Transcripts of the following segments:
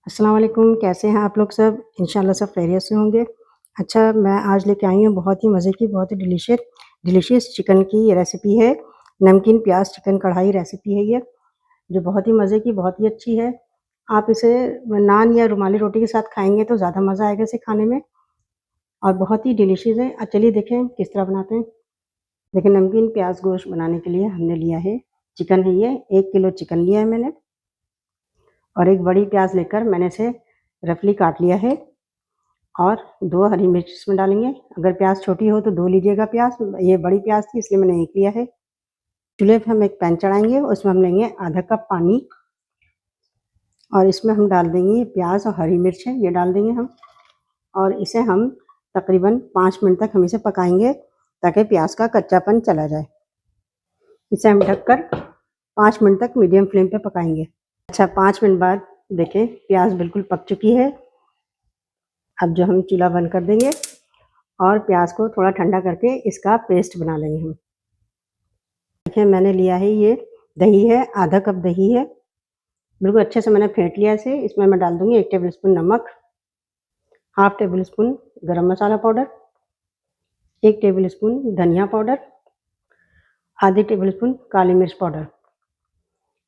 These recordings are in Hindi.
अस्सलाम वालेकुम, कैसे हैं आप लोग सब? इंशाल्लाह सब खैरियत से होंगे। अच्छा, मैं आज लेके आई हूँ बहुत ही मज़े की, बहुत ही डिलीशियस चिकन की ये रेसिपी है। नमकीन प्याज़ चिकन कढ़ाई रेसिपी है ये, जो बहुत ही मज़े की, बहुत ही अच्छी है। आप इसे नान या रुमाली रोटी के साथ खाएँगे तो ज़्यादा मज़ा आएगा इसे खाने में और बहुत ही डिलीशियस है। चलिए देखें किस तरह बनाते हैं। देखिए, नमकीन प्याज़ गोश्त बनाने के लिए हमने लिया है चिकन है ये, 1 किलो चिकन लिया है मैंने और एक बड़ी प्याज़ लेकर मैंने इसे रफली काट लिया है और 2 हरी मिर्च इसमें डालेंगे। अगर प्याज़ छोटी हो तो 2 लीजिएगा प्याज़, ये बड़ी प्याज़ थी इसलिए मैंने 1 लिया है। चूल्हे पे हम एक पैन चढ़ाएँगे, उसमें हम लेंगे आधा कप पानी और इसमें हम डाल देंगे प्याज़ और हरी मिर्च है, ये डाल देंगे हम और इसे हम तकरीबन 5 मिनट तक हम इसे पकाएँगे ताकि प्याज़ का कच्चापन चला जाए। इसे हम ढककर 5 मिनट तक मीडियम फ्लेम पे पकाएँगे। अच्छा, 5 मिनट बाद देखें प्याज़ बिल्कुल पक चुकी है। अब जो हम चूल्हा बंद कर देंगे और प्याज़ को थोड़ा ठंडा करके इसका पेस्ट बना लेंगे हम। देखिए मैंने लिया है ये दही है, आधा कप दही है, बिल्कुल अच्छे से मैंने फेंट लिया इसे। इसमें मैं डाल दूँगी 1 टेबलस्पून नमक, हाफ टेबल स्पून गरम मसाला पाउडर, 1 टेबलस्पून धनिया पाउडर, आधी टेबल स्पून काली मिर्च पाउडर।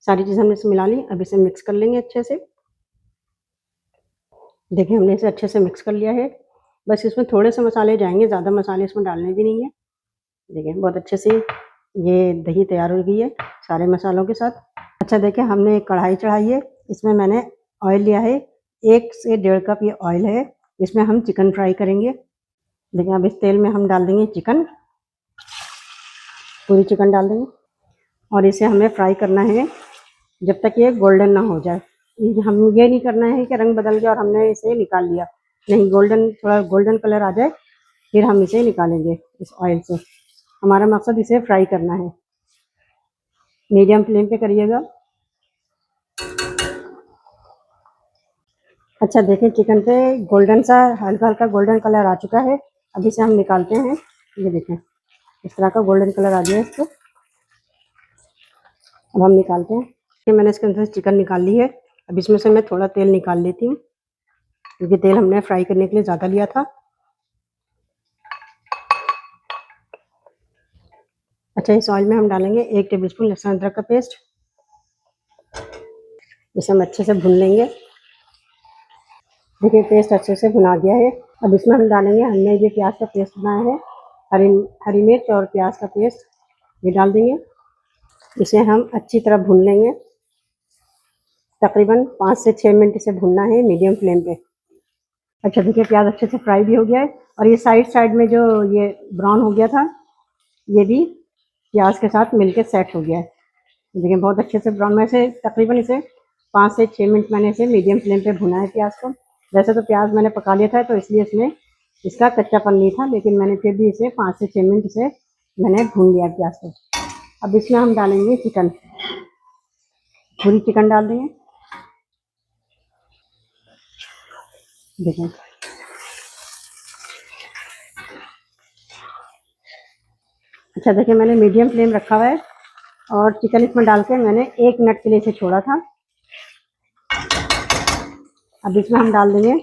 सारी चीज़ें हमने इसमें मिला ली। अब इसे मिक्स कर लेंगे अच्छे से। देखिए हमने इसे अच्छे से मिक्स कर लिया है। बस इसमें थोड़े से मसाले जाएँगे, ज़्यादा मसाले इसमें डालने भी नहीं है। देखिए बहुत अच्छे से ये दही तैयार हो गई है सारे मसालों के साथ। अच्छा देखिए हमने एक कढ़ाई चढ़ाई है, इसमें मैंने ऑयल लिया है, 1 से 1.5 कप ये ऑयल है। इसमें हम चिकन फ्राई करेंगे। देखिए अब इस तेल में हम डाल देंगे चिकन, पूरी चिकन डाल देंगे और इसे हमें फ्राई करना है जब तक ये गोल्डन ना हो जाए। हम ये नहीं करना है कि रंग बदल गया और हमने इसे निकाल लिया, नहीं, थोड़ा गोल्डन कलर आ जाए फिर हम इसे निकालेंगे इस ऑयल से। हमारा मकसद इसे फ्राई करना है। मीडियम फ्लेम पे करिएगा। अच्छा देखिए चिकन पे गोल्डन सा हल्का हल्का गोल्डन कलर आ चुका है। अब इसे हम निकालते हैं। ये देखें इस तरह का गोल्डन कलर आ गया है इसको। अब हम निकालते हैं कि मैंने इसके अंदर से चिकन निकाल ली है। अब इसमें से मैं थोड़ा तेल निकाल लेती हूँ क्योंकि तेल हमने फ्राई करने के लिए ज़्यादा लिया था। अच्छा इस ऑयल में हम डालेंगे 1 टेबलस्पून लहसुन अदरक का पेस्ट, इसे हम अच्छे से भून लेंगे। देखिए पेस्ट अच्छे से भुना गया है। अब इसमें हम डालेंगे हमने जो प्याज का पेस्ट बनाया है, हरी मिर्च और प्याज का पेस्ट ये डाल देंगे। इसे हम अच्छी तरह भून लेंगे, तकरीबन 5 से 6 मिनट इसे भूनना है मीडियम फ्लेम पे। अच्छा देखिए प्याज अच्छे से फ्राई भी हो गया है और ये साइड में जो ये ब्राउन हो गया था ये भी प्याज के साथ मिलके सेट हो गया है। देखिए बहुत अच्छे से ब्राउन में से तकरीबन इसे 5 से 6 मिनट मैंने इसे मीडियम फ्लेम पे भुना है प्याज को। वैसे तो प्याज मैंने पका लिया था तो इसलिए इसमें इसका कच्चापन नहीं था, लेकिन मैंने फिर भी इसे 5 से 6 मिनट इसे मैंने भून लिया प्याज को। अब इसमें हम डालेंगे चिकन, पूरी चिकन डाल देंगे। देखिए अच्छा देखिए मैंने मीडियम फ्लेम रखा हुआ है और चिकन इसमें डाल के मैंने 1 मिनट के लिए इसे छोड़ा था। अब इसमें हम डाल देंगे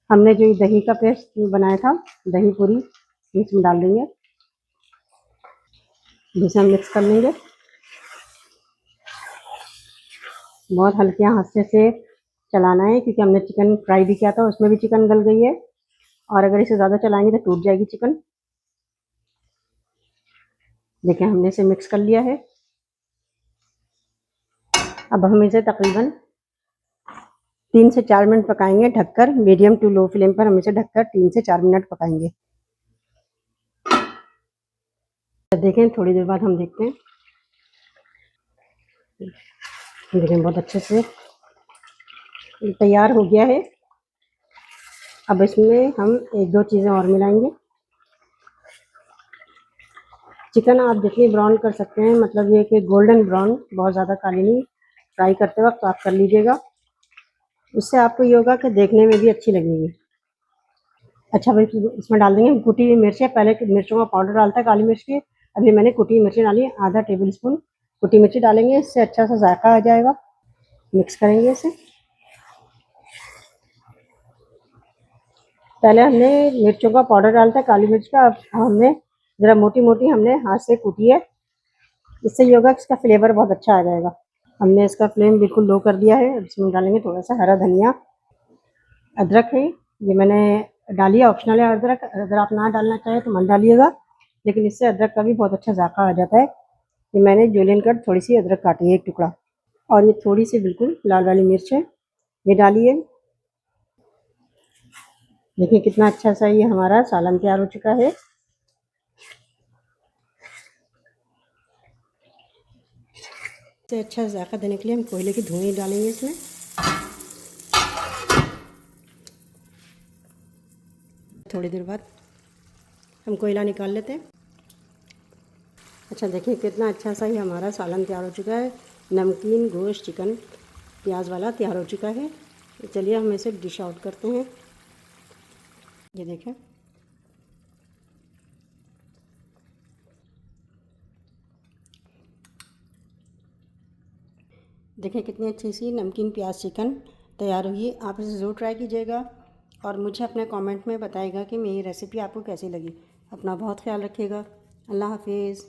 हमने जो दही का पेस्ट बनाया था, दही पूरी इसमें डाल देंगे, जिसे हम मिक्स कर लेंगे। बहुत हल्के हाथ से चलाना है क्योंकि हमने चिकन फ्राई भी किया था, उसमें भी चिकन गल गई है और अगर इसे ज़्यादा चलाएंगे तो टूट जाएगी चिकन। देखिए हमने इसे मिक्स कर लिया है। अब हम इसे तकरीबन 3 से 4 मिनट पकाएंगे ढककर, मीडियम टू लो फ्लेम पर हम इसे ढककर 3 से 4 मिनट पकाएंगे। देखें थोड़ी देर बाद हम देखते हैं। देखें बहुत अच्छे से तैयार हो गया है। अब इसमें हम 1-2 चीज़ें और मिलाएंगे। चिकन आप जितनी ब्राउन कर सकते हैं, मतलब ये कि गोल्डन ब्राउन, बहुत ज़्यादा काली नहीं, फ्राई करते वक्त आप कर लीजिएगा, उससे आपको ये होगा कि देखने में भी अच्छी लगेगी। अच्छा भाई इसमें डाल देंगे कुटी हुई मिर्चें, पहले मिर्चों का पाउडर डालता है काली मिर्च की, अभी मैंने कुटी हुई मिर्ची डाली, आधा टेबल स्पून कुटी मिर्ची डालेंगे, इससे अच्छा सा जायका आ जाएगा। मिक्स करेंगे इसे। पहले हमने मिर्चों का पाउडर डाला था, काली मिर्च का। अब हमने ज़रा मोटी मोटी हमने हाथ से कूटी है। इससे ये होगा कि इसका फ्लेवर बहुत अच्छा आ जाएगा। हमने इसका फ्लेम बिल्कुल लो कर दिया है। अब इसमें डालेंगे थोड़ा सा हरा धनिया। अदरक है, ये मैंने डाली है, ऑप्शनल है अदरक। अगर आप ना डालना चाहें तो मत डालिएगा, लेकिन इससे अदरक का भी बहुत अच्छा जायका आ जाता है। ये मैंने जूलियन कट थोड़ी सी अदरक काटी है, एक टुकड़ा। और ये थोड़ी सी बिल्कुल लाल वाली मिर्च है, ये डाली है। देखिए कितना अच्छा सा ये हमारा सालन तैयार हो चुका है। इससे अच्छा जायका देने के लिए हम कोयले की धुएं डालेंगे इसमें। थोड़ी देर बाद हम कोयला निकाल लेते हैं। अच्छा देखिए कितना अच्छा सा ये हमारा सालन तैयार हो चुका है। नमकीन गोश्त चिकन प्याज वाला तैयार हो चुका है। चलिए हम इसे डिश आउट करते हैं। ये देखें, देखिए कितनी अच्छी सी नमकीन प्याज चिकन तैयार हुई है। आप इसे ज़रूर ट्राई कीजिएगा और मुझे अपने कमेंट में बताइएगा कि मेरी रेसिपी आपको कैसी लगी। अपना बहुत ख्याल रखिएगा। अल्लाह हाफिज़।